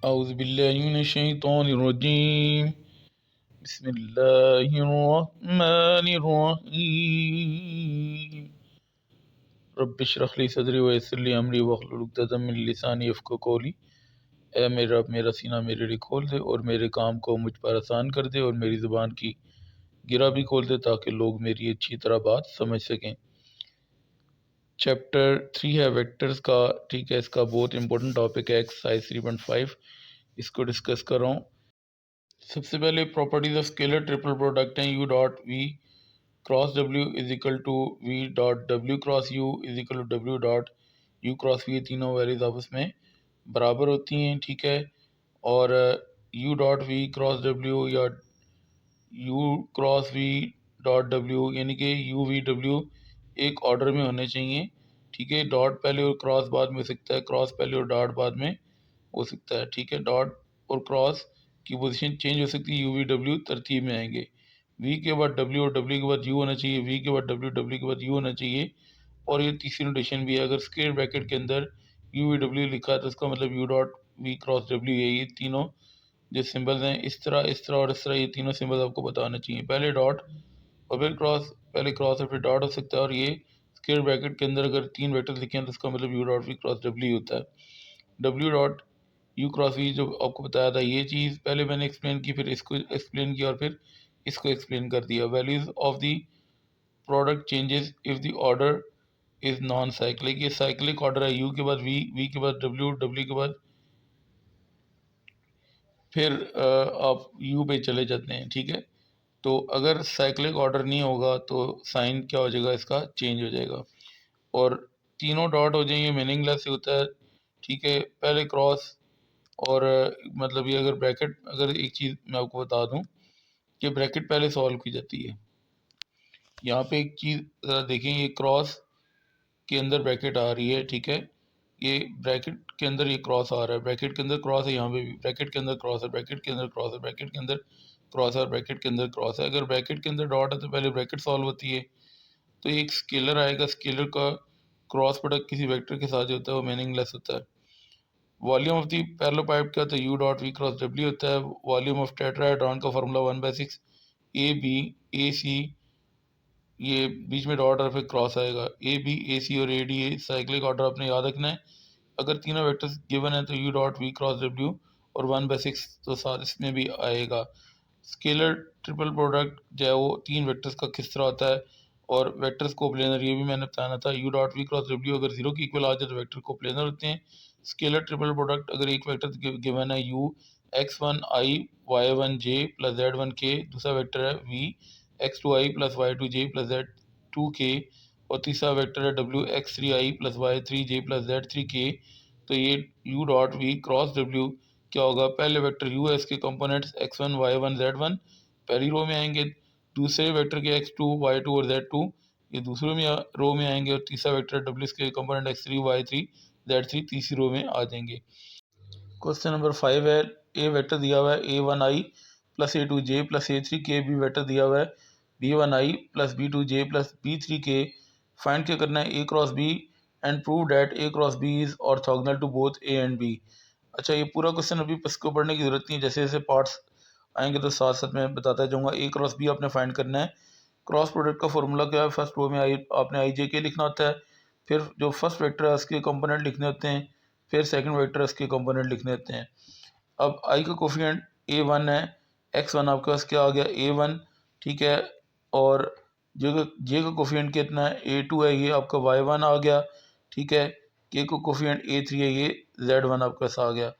औज़ुबिल्लाहिमिनश्शैतानिर्रजीम बिस्मिल्लाहिर्रहमानिर्रहीम रब्बिश्रह ली सदरी व यस्सिर ली अमरी वहलुल उक़दतम मिन लिसानी यफ़क़हू क़ौली। ऐ मेरे रब, मेरा सीना मेरे लिए खोल दे और मेरे काम को मुझ पर आसान कर दे और मेरी ज़ुबान की गिरा भी खोल दे ताकि लोग मेरी अच्छी तरह बात समझ सकें। चैप्टर 3 है वेक्टर्स का, ठीक है। इसका बहुत इंपॉर्टेंट टॉपिक है, एक्सरसाइज 3.5, इसको डिस्कस कर रहा हूँ। सबसे पहले properties of scalar triple product हैं u dot v cross w is equal to v dot w cross u is equal to w dot u cross v। ये तीनों वैल्यूज आपस में बराबर होती हैं, ठीक है। और u dot v cross w या u cross v dot w यानी कि u v w एक ऑर्डर में होने चाहिए, ठीक है। डॉट पहले और क्रॉस बाद में हो सकता है, क्रॉस पहले और डॉट बाद में हो सकता है, ठीक है। डॉट और क्रॉस की पोजीशन चेंज हो सकती है, यू वी डब्ल्यू तरतीब में आएंगे। वी के बाद डब्ल्यू और डब्ल्यू के बाद यू होना चाहिए, वी के बाद डब्ल्यू, डब्ल्यू के बाद यू होना चाहिए। और ये तीसरी नोटेशन भी है, अगर स्क्वायर ब्रैकेट के अंदर यू वी डब्ल्यू लिखा है तो इसका मतलब यू डॉट वी क्रॉस डब्ल्यू है। ये तीनों जो सिंबल्स हैं, इस तरह और इस तरह, ये तीनों सिंबल्स आपको बताना चाहिए। पहले डॉट और फिर क्रॉस, पहले क्रॉस और फिर डॉट हो सकता है। और ये स्क्वायर ब्रैकेट के अंदर अगर तीन वेक्टर लिखे हैं तो इसका मतलब यू डॉट वी क्रॉस डब्ल्यू होता है। डब्ल्यू डॉट यू क्रॉस वी जो आपको बताया था, ये चीज़ पहले मैंने एक्सप्लेन की, फिर इसको एक्सप्लेन किया और फिर इसको एक्सप्लेन कर दिया। Values of the product changes if the order is non cyclic. ये साइक्लिक ऑर्डर है, यू के बाद वी, वी के बाद डब्ल्यू, डब्ल्यू के बाद फिर आप यू पे चले जाते हैं, ठीक है। तो अगर साइक्लिक ऑर्डर नहीं होगा तो साइन क्या हो जाएगा, इसका चेंज हो जाएगा। और तीनों डॉट हो जाएंगे, मीनिंगलेस होता है, ठीक है। पहले क्रॉस और मतलब ये अगर ब्रैकेट, अगर एक चीज़ मैं आपको बता दूं कि ब्रैकेट पहले सॉल्व की जाती है। यहाँ पे एक चीज़ ज़रा देखें, ये क्रॉस के अंदर ब्रैकेट आ रही है, ठीक है। ये ब्रैकेट के अंदर ये क्रॉस आ रहा है, ब्रैकेट के अंदर क्रॉस है, यहाँ पे भी ब्रैकेट के अंदर क्रॉस है, ब्रैकेट के अंदर क्रॉस है, ब्रैकेट के अंदर क्रॉस है और ब्रैकेट के अंदर क्रॉस है। अगर ब्रैकेट के अंदर डॉट है तो पहले ब्रैकेट सॉल्व होती है, तो ये एक स्केलर आएगा। स्केलर का क्रॉस प्रोडक्ट किसी वेक्टर के साथ जो होता है वो मीनिंगलेस होता है। Volume of the parallel pipe क्या होता है, यू डॉट वी क्रॉस डब्ल्यू होता है। वॉल्यूम ऑफ टेट्राहेड्रॉन का formula 1/6 a b a c, ये बीच में डॉट और फिर क्रॉस आएगा। ए बी ए सी और A D, a cyclic order आपने याद रखना है। अगर तीनों वेक्टर्स गिवन है तो यू डॉट वी क्रॉस डब्ल्यू और 1/6 तो साथ इसमें भी आएगा। स्केलर ट्रिपल प्रोडक्ट जो है वो तीन वेक्टर्स का किस तरह होता है और वेक्टर्स को प्लेनर, ये भी मैंने बताना था। यू डॉट वी क्रॉस डब्ल्यू अगर जीरो की इक्वल आ जाए तो वेक्टर को प्लेनर होते हैं। स्केलर ट्रिपल प्रोडक्ट अगर एक वेक्टर गिवन है you x1 i y1 j plus z1 k, दूसरा वेक्टर है v x2 i plus y2 j plus z2 k और तीसरा वेक्टर है w x3 i plus y3 j plus z3 k, तो ये u dot v cross w क्या होगा, पहले वेक्टर यू है, इसके कंपोनेंट्स x1 y1 z1 पहली रो में आएंगे, दूसरे वेक्टर के x2 y2 और z2 ये दूसरे में रो में आएंगे और तीसरा वेक्टर w इसके कंपोनेंट x3 y3 z3 तीसरी रो में आ जाएंगे। क्वेश्चन नंबर 5 है, ए वेक्टर दिया हुआ है a1i plus a2j plus a3k, B vector दिया हुआ है b1i plus b2j plus b3k। Find क्या करना है, a cross b and prove that a cross b is orthogonal to both a and b। अच्छा, ये पूरा क्वेश्चन अभी इसको पढ़ने की जरूरत नहीं है, जैसे जैसे पार्ट्स आएंगे तो साथ साथ में बताता जाऊंगा। ए क्रॉस बी आपने फाइंड करना है। क्रॉस प्रोडक्ट का फॉर्मूला क्या है, फर्स्ट रो में आपने आई जे के लिखना होता है, फिर जो फर्स्ट वेक्टर है उसके कंपोनेंट लिखने होते हैं, फिर सेकंड वेक्टर उसके कंपोनेंट लिखने होते हैं। अब आई का कोफिशिएंट a1 है, x1 आपके पास क्या आ गया a1, ठीक है। और जे का कोफिशिएंट कितना है a2 है, ये आपका y1 आ गया, ठीक है। के का कोफिशिएंट a3 है, ये z1 आपके पास आ गया।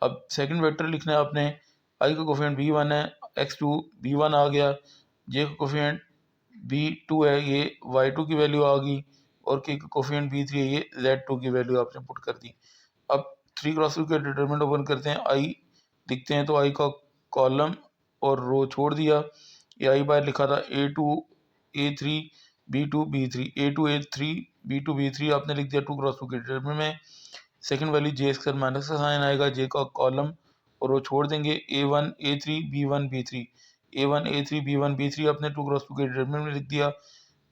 अब सेकंड वेक्टर लिखना है आपने, आई का कोफिशिएंट b1 है, x2 b1 आ गया, जे का कोफिशिएंट b2 है, ये y2 की वैल्यू आ गई, और के का कोफिशिएंट b3 है, ये z2 की वैल्यू आपने पुट कर दी। अब 3 क्रॉस 2 के डिटरमिनेंट ओपन करते हैं, आई लिखते हैं तो आई का कॉलम और रो छोड़ दिया। ये आई बार लिखा था a2 a3 b2 b3, a2 a3 b2 b3 आपने लिख दिया 2 क्रॉस 2 के डिटरमिनेंट में। Second value J square minus का साइन आएगा, जे का कॉलम और रो छोड़ देंगे। a1 a3 b1 b3, a1 a3 b1 b3 आपने 2 क्रॉस 2 के डिटरमिनेंट में लिख दिया।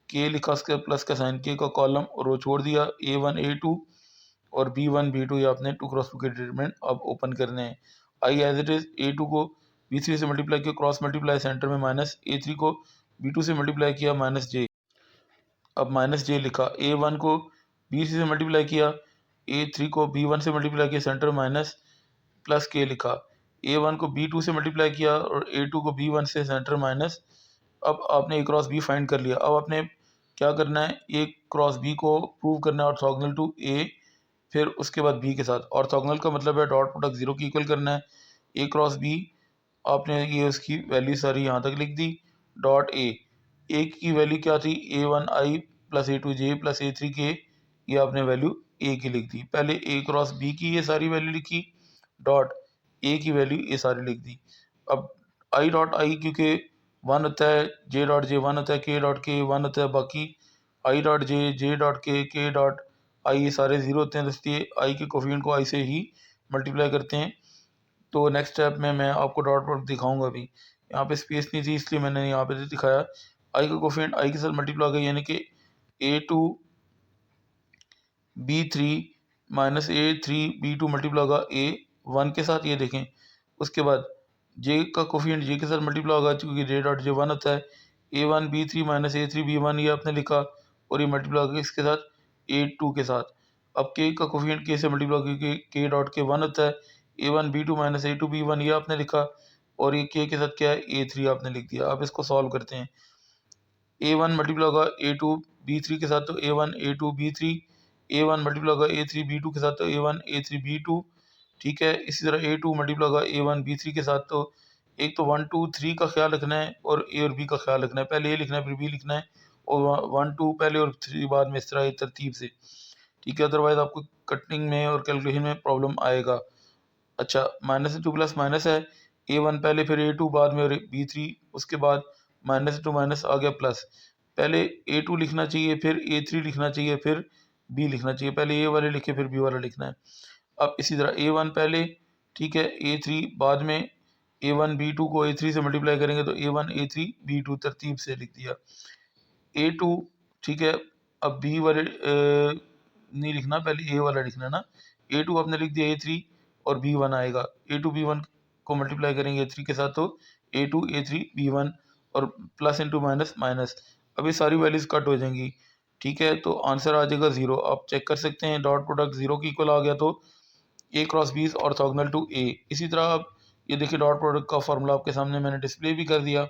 के लिखा उसके प्लस का साइन, के का कॉलम और रो छोड़ दिया। a1 a2 और B1 B2 ये आपने 2 क्रॉस 2 के ट्रीटमेंट अब ओपन करने हैं। I as it is A2 को B3 से मल्टीप्लाई किया, क्रॉस मल्टीप्लाई सेंटर में माइनस, A3 को B2 से मल्टीप्लाई किया माइनस J, अब माइनस J लिखा। A1 को B3 से मल्टीप्लाई किया, A3 को B1 से मल्टीप्लाई किया सेंटर माइनस, प्लस K लिखा। A1 को B2 से मल्टीप्लाई किया और A2 को B1 से सेंटर माइनस। अब आपने A क्रॉस B फाइंड कर लिया। अब आपने क्या करना है, A क्रॉस B को प्रूव करना है ऑर्थोगोनल टू A, फिर उसके बाद B के साथ। ऑर्थोगोनल का मतलब है डॉट प्रोडक्ट 0 की इक्वल करना है। A क्रॉस B आपने ये उसकी वैल्यू सारी यहाँ तक लिख दी। डॉट A की वैल्यू क्या थी, A1I plus A2J plus A3K, ये आपने वैल्यू A की लिख दी। पहले A क्रॉस B की ये सारी वैल्यू लिखी, डॉट A की वैल्यू ये सारी लिख दी। अब I डॉट I क्योंकि 1 होता है, J डॉट J 1 होता है, K डॉट K 1 होता है, बाकी I dot J, J dot K dot I ये सारे 0 होते हैं, तो इसलिए I के कोफिशिएंट को I से ही मल्टीप्लाई करते हैं। तो नेक्स्ट स्टेप में मैं आपको डॉट प्रोडक्ट दिखाऊंगा। अभी यहाँ पे स्पेस नहीं थी इसलिए मैंने यहाँ पे दिखाया। I का कोफिशिएंट I के साथ मल्टीप्लाई होगा, यानी कि A2 B3 minus A3 B2 multiply होगा A1 के साथ, ये देखें। उसके बाद J का कोफिशिएंट J के साथ मल्टीप्लाई होगा, क्योंकि J डॉट J 1 होता है। A1 B3 minus A3 B1 ये आपने लिखा, और ये मल्टीप्लाई होगा इसके साथ A2 के साथ। अब K का कोफिशिएंट K से मल्टीप्लाई होगा, क्योंकि K डॉट K 1 होता है। A1 B2 minus A2 B1 ये आपने लिखा, और ये K के साथ क्या है, A3 आपने लिख दिया। अब इसको सॉल्व करते हैं। A1 मल्टीप्लाई होगा A2 B3 के साथ, तो A1 A2 B3, A1 multiply होगा A3 B2 के साथ, तो A1 A3 B2, ठीक है। इसी तरह A2 मल्टीप्लाई होगा A1 B3 के साथ। तो एक तो 1 2 3 का ख्याल रखना है और A और B का ख्याल रखना है। पहले A लिखना है फिर B लिखना है, और 1 2 पहले और 3 बाद में, इस तरह तरतीब से, ठीक है। अदरवाइज आपको कटिंग में और कैलकुलेशन में प्रॉब्लम आएगा। अच्छा, माइनस टू प्लस माइनस है, A1 पहले फिर A2 बाद में और B3 उसके बाद, माइनस टू माइनस आ गया प्लस। पहले A2 लिखना चाहिए, फिर A3 लिखना चाहिए, फिर B लिखना चाहिए। पहले A वाले लिखे फिर B वाला लिखना है। अब इसी तरह A1 पहले, ठीक है, A3 बाद में। A1 B2 को A3 से मल्टीप्लाई करेंगे तो A1 A3 B2 तरतीब से लिख दिया। A2, ठीक है। अब B वाले नहीं लिखना, पहले A वाला लिखना है ना। A2 आपने लिख दिया A3, और B1 आएगा। A2 B1 को मल्टीप्लाई करेंगे A3 के साथ, तो A2 A3 B1, और प्लस इंटू माइनस माइनस। अब ये सारी वैल्यूज कट हो जाएंगी, ठीक है। तो आंसर आ जाएगा 0। आप चेक कर सकते हैं, डॉट प्रोडक्ट 0 की इक्वल आ गया, तो A cross B orthogonal to A। इसी तरह आप ये देखिए, डॉट प्रोडक्ट का फॉर्मूला आपके सामने मैंने डिस्प्ले भी कर दिया।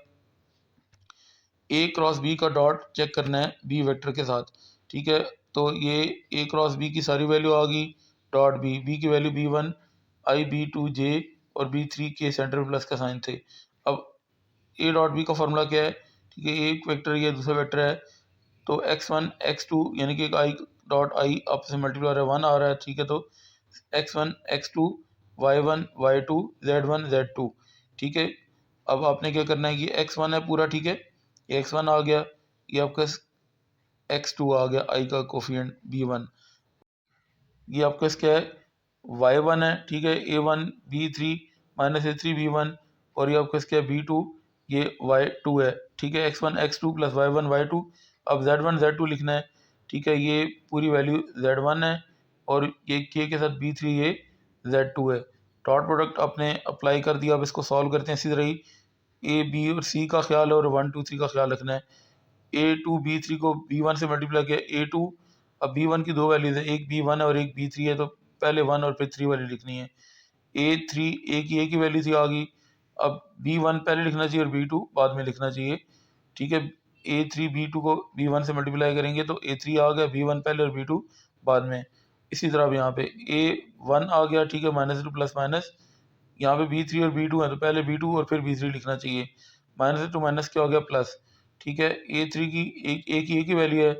A क्रॉस B का डॉट चेक करना है B वेक्टर के साथ, ठीक है। तो ये A क्रॉस B की सारी वैल्यू आ गई, डॉट B की value B1 I B2 J और B3 के सेंटर प्लस का साइन थे। अब A डॉट B का फॉर्मूला क्या है, ठीक है। एक वेक्टर ये दूसरा वेक्टर है, तो x1 x2 यानी कि I डॉट I आपस में मल्टीप्लाई हो रहा है, 1 आ रहा है, ठीक है। तो x1 x2 y1 y2 z1 z2, ठीक है। अब आपने क्या करना है, ये x1 है पूरा, ठीक है, ये x1 आ गया, ये आपका x2 आ गया, I का कोफिशिएंट B1, ये आपका क्या है, y1 है, ठीक है। A1 B3 minus A3 B1, और ये आपका क्या है B2, ये y2 है, ठीक है। x1 x2 plus y1 y2। अब z1 z2 लिखना है, ठीक है। ये पूरी वैल्यू z1 है, और ये k के साथ B3 ये z2 है। डॉट प्रोडक्ट आपने अप्लाई कर दिया। अब इसको सॉल्व करते हैं इसी तरह ही। A B और C का ख्याल है, और 1 2 3 का ख्याल रखना है। A2 B3 को B1 से मल्टीप्लाई किया A2। अब B1 की दो वैल्यूज है, एक B1 है और एक B3 है, तो पहले 1 और फिर 3 वाली लिखनी है। A3 A की वैल्यू थी आ गई। अब B1 पहले लिखना चाहिए और B2 बाद में लिखना चाहिए, ठीक है। A3 B2 को B1 से मल्टीप्लाई करेंगे तो A3 आ गया, B1 पहले और B2 बाद में। इसी तरह अब यहाँ पे A1 आ गया, ठीक है, माइनस टू प्लस माइनस। यहाँ पे B3 और B2 है, तो पहले B2 और फिर B3 लिखना चाहिए। माइनस टू माइनस क्या हो गया, प्लस, ठीक है। A3 की एक ही वैल्यू है,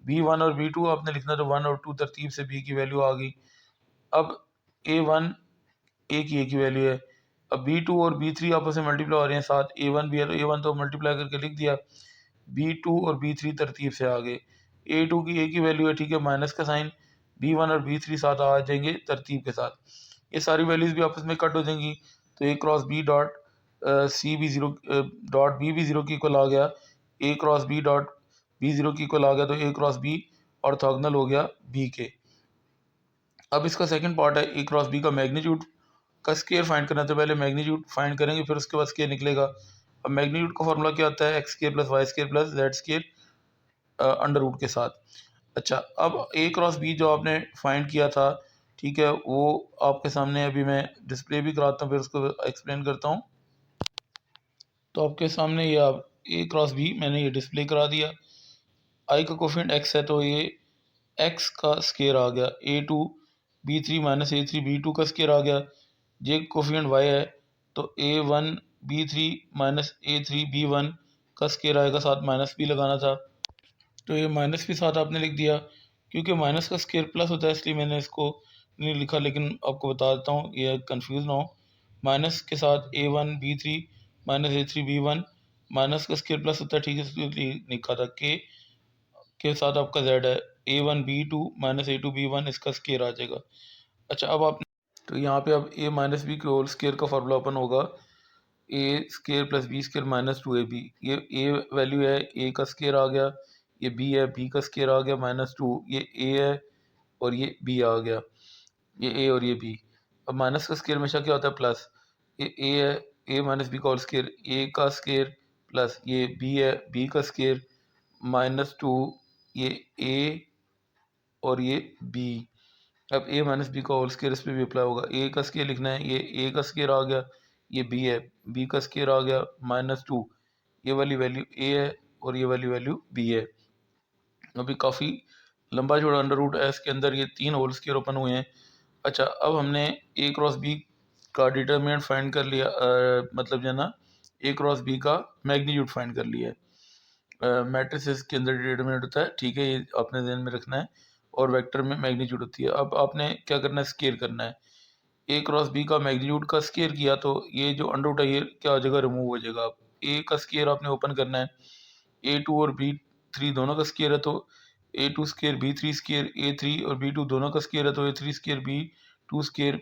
B1 और B2 आपने लिखना, तो 1 और 2 तरतीब से B की वैल्यू आ गई। अब A1 एक ही वैल्यू है। अब B2 और B3 आपस में मल्टीप्लाई हो रहे हैं साथ, A1 भी है, तो A1 तो मल्टीप्लाई करके लिख दिया, B2 और B3 तरतीब से आ गए। A2 की एक ही वैल्यू है, ठीक है, माइनस का साइन। B1 और B3 साथ आ जाएंगे तरतीब के साथ। ये सारी वैल्यूज भी आपस में कट हो जाएंगी, तो A cross B dot C भी 0 डॉट B भी 0 की इक्वल आ गया। A cross B dot B 0 की इक्वल आ गया, तो A क्रॉस B ऑर्थोगोनल हो गया B के। अब इसका सेकंड पार्ट है ए क्रॉस बी का मैग्नीट्यूड का स्केयर फाइंड करना है। तो पहले मैग्नीट्यूड फाइंड करेंगे, फिर उसके बाद स्केयर निकलेगा। अब मैग्नीट्यूड का फॉर्मूला क्या होता है, x square plus y square plus z square under root के साथ। अच्छा, अब ए क्रॉस बी जो आपने फाइंड किया था, ठीक है, वो आपके सामने अभी मैं डिस्प्ले भी कराता हूँ, फिर उसको एक्सप्लेन करता हूँ। तो आपके सामने ये आप ए क्रॉस बी मैंने ये डिस्प्ले करा दिया। आई का कोफिशिएंट एक्स है तो ये एक्स का स्केयर आ गया, A2 B3 minus A3 B2 का स्केयर आ गया। जे कोफिशिएंट वाई है तो A1 B3 minus A3 B1 का स्केयर आएगा, साथ माइनस भी लगाना था तो ये माइनस भी साथ आपने लिख दिया। क्योंकि माइनस का स्केयर प्लस होता है इसलिए मैंने इसको नहीं लिखा, लेकिन आपको बता देता हूँ ये कंफ्यूज ना हो। माइनस के साथ A1 B3 minus A3 B1 minus का स्केयर प्लस होता है, ठीक है, इसलिए लिखा था के साथ आपका z है A1 B2 minus A2 B1 इसका स्केयर आ जाएगा। अच्छा, अब आपने तो यहाँ पे अब a माइनस बी के होल स्केयर का फॉर्मूला ओपन होगा, A square plus B square minus 2ab। ये ए वैल्यू है, ए का स्केयर आ गया, ये बी है, बी का स्केयर आ गया -2, ये ए है और ये बी आ गया, ये ए और ये बी। अब माइनस का स्केयर हमेशा क्या होता है, प्लस। ये ए है, ए माइनस बी का होल स्केयर, ए का स्केयर प्लस ये बी है, बी का स्केयर -2, ये ए और ये बी। अब ए माइनस बी का होल स्केयर इस पर भी अप्लाई होगा। ए का स्केयर लिखना है, ये ए का स्केयर आ गया, ये बी है, बी का स्केयर आ गया -2, ये वाली वैल्यू ए है और ये वाली वैल्यू बी है। अभी काफ़ी लंबा जोड़ा अंडर रूट है, इसके अंदर ये 3 होल स्केयर ओपन हुए हैं। अच्छा, अब हमने ए क्रॉस बी का डिटर्मिनेंट फाइंड कर लिया, मतलब जो है ना, ए क्रॉस बी का मैग्नीट्यूड फाइंड कर लिया है। मैट्रिसेस के अंदर डिटर्मिनेंट होता है, ठीक है, ये आपने ध्यान में रखना है, और वेक्टर में मैग्नीट्यूड होती है। अब आपने क्या करना है, स्केयर करना है। ए क्रॉस बी का मैग्नीट्यूड का स्केयर किया तो ये जो अंडर रूट है ये क्या हो जाएगा, रिमूव हो जाएगा। अब ए का स्केयर आपने ओपन करना है, A2 और B3 दोनों का स्केयर है तो A2 square B3 square A3 और B2 दोनों का स्केयर है तो A3 square B2 square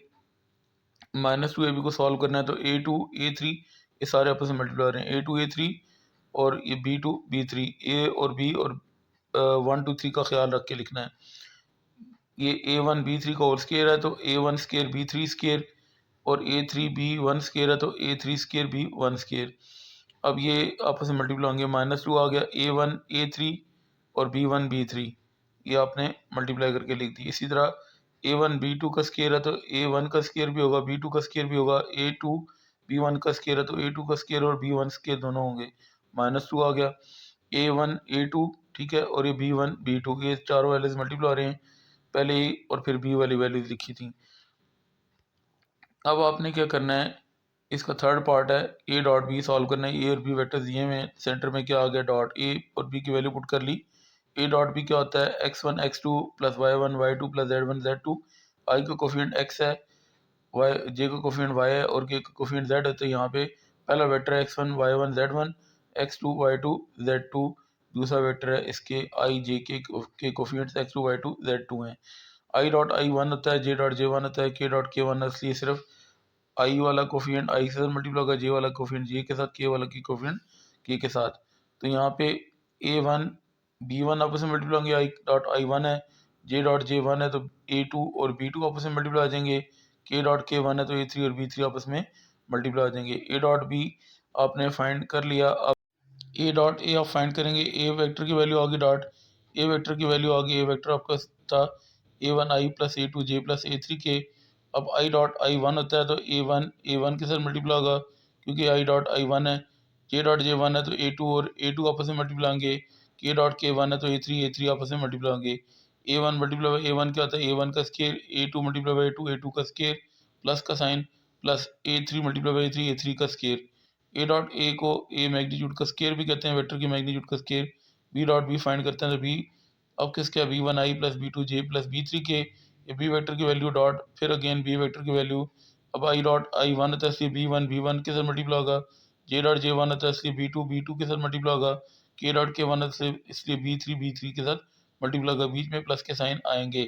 -2ab को सॉल्व करना है तो A2 A3 ये सारे आपस में मल्टीप्लाई हो रहे हैं, A2 A3 और ये B2 B3, A और B और 1 2 3 का ख्याल रख के लिखना है। ये A1 B3 का होल स्केयर है तो A1 स्केयर B3 स्केयर और A3 B1 स्केयर है तो A3 स्केयर B1 स्केयर। अब ये आपस में मल्टीप्लाई होंगे, -2 आ गया, A1 A3 और B1 B3, ये आपने मल्टीप्लाई करके लिख दी। इसी तरह A1 B2 का स्केयर है तो A1 का स्केयर भी होगा, B2 का स्केयर भी होगा, A2 B1 का स्केयर है तो A2 का स्केयर और B1 स्केयर दोनों होंगे, -2 आ गया, A1 A2, ठीक है, और ये B1 B2, ये चारों वैल्यूज मल्टीप्लाई हो रहे हैं, पहले ए और फिर बी वाली वैल्यूज लिखी थी। अब आपने क्या करना है, इसका थर्ड पार्ट है ए डॉट बी सॉल्व करना है। ए और बी वेक्टर दिए हुए हैं, सेंटर में क्या आ गया, डॉट। ए और बी की वैल्यू पुट कर ली। ए डॉट बी क्या होता है, x1 x2 plus y1 y2 plus z1 z2। आई का कोफिशिएंट x है, वाई जे का कोफिशिएंट y है और के का कोफिशिएंट z है, तो यहाँ पे पहला वेक्टर है x1 y1 z1, x2 y2 z2, दूसरा वेक्टर है इसके आई जे के कोफिशिएंट्स x2 y2 z2 हैं। आई डॉट आई वन होता है, जे डॉट जे वन होता है, के डॉट के वन, इसलिए सिर्फ आई वाला कोफिशिएंट आई के साथ मल्टीप्लाई होगा, जे वाला कोफिशिएंट जे के साथ, के वाला की कोफिशिएंट के साथ। तो यहाँ पे A1 B1 आपस में मल्टीप्लाई होंगे, आई डॉट आई वन है, जे डॉट जे वन है तो A2 और B2 आपस में मल्टीप्लाई हो जाएंगे, के डॉट के वन है तो A3 और B3 आपस में मल्टीप्लाई हो जाएंगे। ए डॉट बी आपने फाइंड कर लिया। अब ए डॉट ए आप फाइंड करेंगे, ए वेक्टर की वैल्यू आ गई, डॉट ए वेक्टर की वैल्यू आ गई, ए वेक्टर आपका था A1 I plus A2 J plus A3 के। अब आई डॉट आई वन होता है तो ए वन के साथ मल्टीप्लाई होगा क्योंकि आई डॉट आई वन है, जे डॉट जे वन है तो A2 और A2 आपस में मल्टीप्लाई होंगे, के डॉट के वन है तो A3 आपस में मल्टीप्लाई होंगे। A1 मल्टीप्लाई बाई A1 क्या होता है, A1 का square, A2 multiply by A2 का स्केयर, प्लस का sign, plus A3 multiply by A3 का स्केयर। ए डॉट ए को ए मैग्नीट्यूड का स्केयर भी कहते हैं, वेक्टर की मैग्नीट्यूड का square. B dot b find करते हैं तो बी अब किसका, B1 I plus B2 J plus B3 के, ये बी वेक्टर की वैल्यू डॉट, फिर अगेन बी वेक्टर की वैल्यू। अब आई डॉट आई वन होता है इसलिए B1 के साथ मल्टीप्लाई होगा, जे डॉट जे वन होता है इसलिए B2 के साथ मल्टीप्लाई होगा, के डॉट के वन होता है इसलिए B3 के साथ मल्टीप्लाई होगा, बीच में प्लस के साइन आएंगे।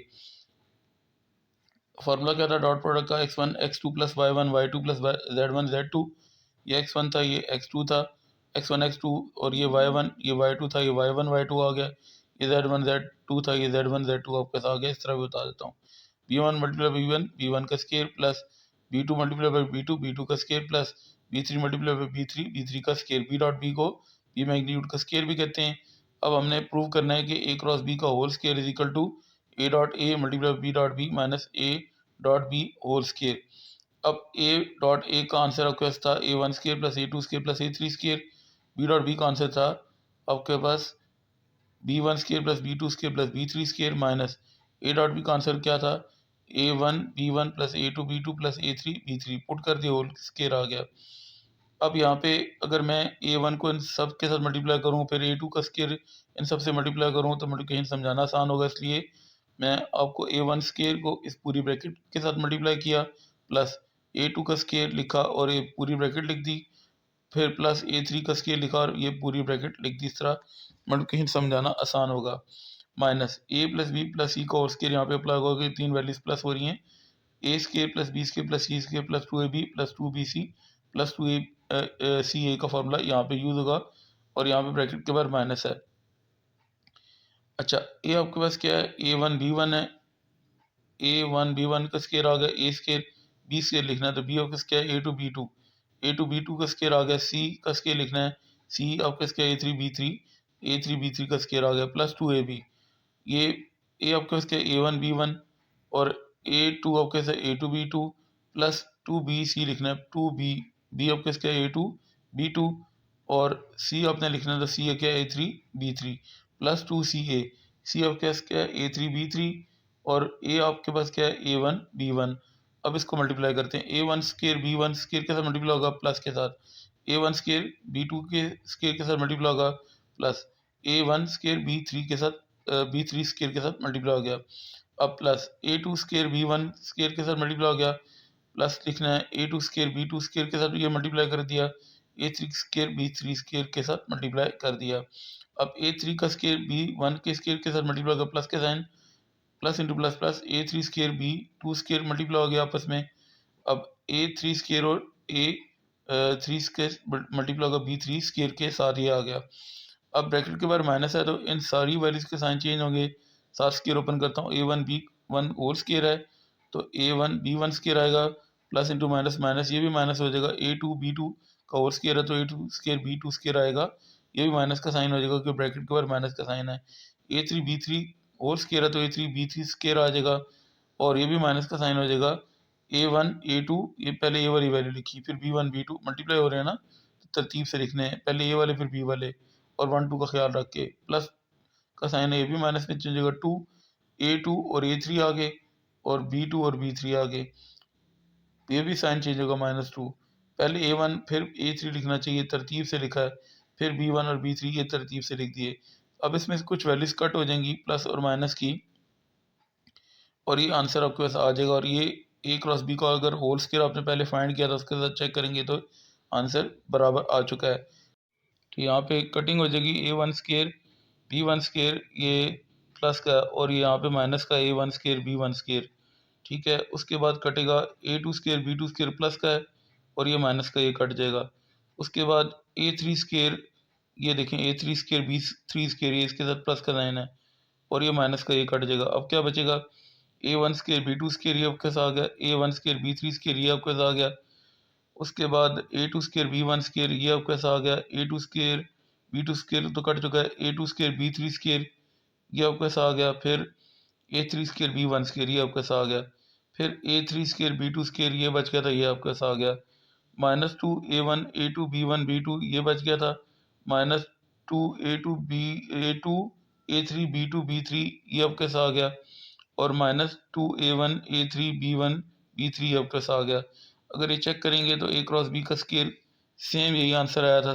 फॉर्मूला क्या था डॉट प्रोडक्ट का, x1 x2 plus y1 y2 plus z1 z2। ये x1 था, ये x2 था, x1 x2 और ये y1 ये y2 था, ये y1 y2 आ गया, ये z1 z2 था, ये z1 z2 आपके साथ आ गया। इस तरह भी बता देता हूँ। B1 multiply by B1, B1 का square plus B2 multiply by B2, B2 का square plus B3 multiply by B3, B3 का स्केयर। B डॉट B को B मैग्नीट्यूड का स्केयर भी कहते हैं। अब हमने प्रूव करना है कि A क्रॉस B का whole square is equal to A dot A multiply B dot B minus A dot B whole square. अब A डॉट A का आंसर आपके पास था A1 square plus A2 square plus A3 square. B dot B का answer था आपके पास B1 square plus B2 square plus B3 square minus A dot B का आंसर क्या था A1 B1 plus A2 B2 plus A3 B3। Put कर दिया, whole square आ गया। अब यहाँ पे अगर मैं A1 को इन सब के साथ मल्टीप्लाई करूँ, फिर A2 का स्केयर इन सब से मल्टीप्लाई करूँ तो मल्टीप्लिकेशन समझाना आसान होगा, इसलिए मैं आपको A1 स्केयर को इस पूरी ब्रैकेट के साथ मल्टीप्लाई किया प्लस A2 का स्केयर लिखा और ये पूरी ब्रैकेट लिख दी, फिर प्लस A3 का स्केयर लिखा और ये पूरी ब्रैकेट लिख दी। इस तरह मल्टीप्लिकेशन समझाना आसान होगा। Minus A plus B plus C का होल स्केयर यहाँ पे अप्लाई होगा कि तीन वैल्यूज प्लस हो रही हैं। A square plus B square plus C square plus 2AB plus 2BC plus 2CA का फॉर्मूला यहाँ पे यूज होगा और यहाँ पे ब्रैकेट के बाद माइनस है। अच्छा, ये आपके पास क्या है A1 B1 है, A1 B1 का स्केयर आ गया, A स्केयर B स्केयर लिखना है तो B आपका क्या है A2 B2, A2 B2 का स्केयर आ गया, C का स्केयर लिखना है, C आपका क्या है A3 B3, A3 B3 का स्केयर आ गया प्लस 2AB। ये A आपके पास क्या है A1 B1 और A2 आपके पास A2 B2 प्लस 2BC लिखना है, 2B B आपके पास क्या है A2 B2 और C आपने लिखना है तो C है क्या है A3 B3 plus 2CA। C आपके पास क्या है A3 B3 और A आपके पास क्या है A1 B1। अब इसको मल्टीप्लाई करते हैं, A1 स्केयर B1 स्केयर के साथ मल्टीप्लाई होगा प्लस के साथ, A1 स्केयर B2 के स्केयर के साथ मल्टीप्लाई होगा प्लस A1 स्केयर B3 के साथ B3 स्केयर के साथ मल्टीप्लाई हो गया। अब plus A2 square B1 square के साथ मल्टीप्लाई हो गया प्लस लिखना है A2 स्केयर B2 स्केयर के साथ ये मल्टीप्लाई कर दिया, A3 स्केयर B3 स्केयर के साथ मल्टीप्लाई कर दिया। अब A3 का स्केयर B1 के स्केयर के साथ मल्टीप्लाई होगा प्लस के sign, plus into plus plus A3 square B2 square multiply हो गया आपस में। अब A3 स्केयर और A3 स्केयर मल्टीप्लाई होगा B3 स्केयर के साथ ये आ गया। अब ब्रैकेट के बाद माइनस है तो इन सारी वैल्यूज के साइन चेंज होंगे। सात स्केयर ओपन करता हूँ, A1 B1 होल स्केयर है तो A1 B1 स्केयर आएगा प्लस इंटू माइनस माइनस, ये भी माइनस हो जाएगा। A2 B2 का होल स्केयर है तो A2 स्केयर B2 स्केयर आएगा, ये भी माइनस का साइन हो जाएगा क्योंकि ब्रैकेट के बाद माइनस का साइन है। A3 B3 होल स्केयर है तो A3 B3 स्केयर आ जाएगा और ये भी माइनस का साइन हो जाएगा। A1 A2 ये पहले ए वाली वैल्यू लिखी, फिर B1 B2 मल्टीप्लाई हो रहे हैं ना तो तरतीब से लिखने हैं, पहले ए वाले फिर बी वाले और 1 2 का ख्याल रख के, प्लस का साइन है ये भी माइनस में चेंज होगा, 2 A2 और A3 आगे और B2 और B3 आगे, ये भी साइन चेंज होगा -2। पहले A1 फिर A3 लिखना चाहिए, तरतीब से लिखा है, फिर B1 और B3 ये तरतीब से लिख दिए। अब इसमें से कुछ वैल्यूज कट हो जाएंगी प्लस और माइनस की और ये आंसर आपके पास आ जाएगा। और ये A क्रॉस B का अगर होल स्केयर आपने पहले फाइंड किया था उसके साथ चेक करेंगे तो आंसर बराबर आ चुका है। तो यहाँ पे कटिंग हो जाएगी A1 स्केयर B1 स्केयर ये प्लस का और ये यहाँ पे माइनस का A1 स्केयर B1 स्केयर, ठीक है। उसके बाद कटेगा A2 square B2 square plus का है और ये माइनस का ये कट जाएगा। उसके बाद A3 स्केयर, ये देखें A3 स्केयर B3 स्केयर ये इसके साथ प्लस का साइन है और ये माइनस का ये कट जाएगा। अब क्या बचेगा A1 स्केयर B2 स्केयर ये आपके साथ आ गया, A1 स्केयर B3 स्केयर ये आपके साथ आ गया। उसके बाद A2 स्केयर B1 स्केयर ये आपके साथ आ गया, A2 स्केयर B2 स्केयर तो कट चुका है, A2 स्केयर B3 स्केयर ये आपके साथ आ गया, फिर A3 स्केयर B1 स्केयर ये आपके साथ आ गया, फिर A3 स्केयर B2 स्केयर ये बच गया था, ये आपके साथ आ गया। -2 A1 A2 B1 B2 ये बच गया था, -2 A2 A3 B2 B3 ये आपके साथ आ गया और -2 A1 A3 B1 B3 आपके साथ आ गया। अगर ये चेक करेंगे तो A क्रॉस B का स्केयर सेम यही आंसर आया था।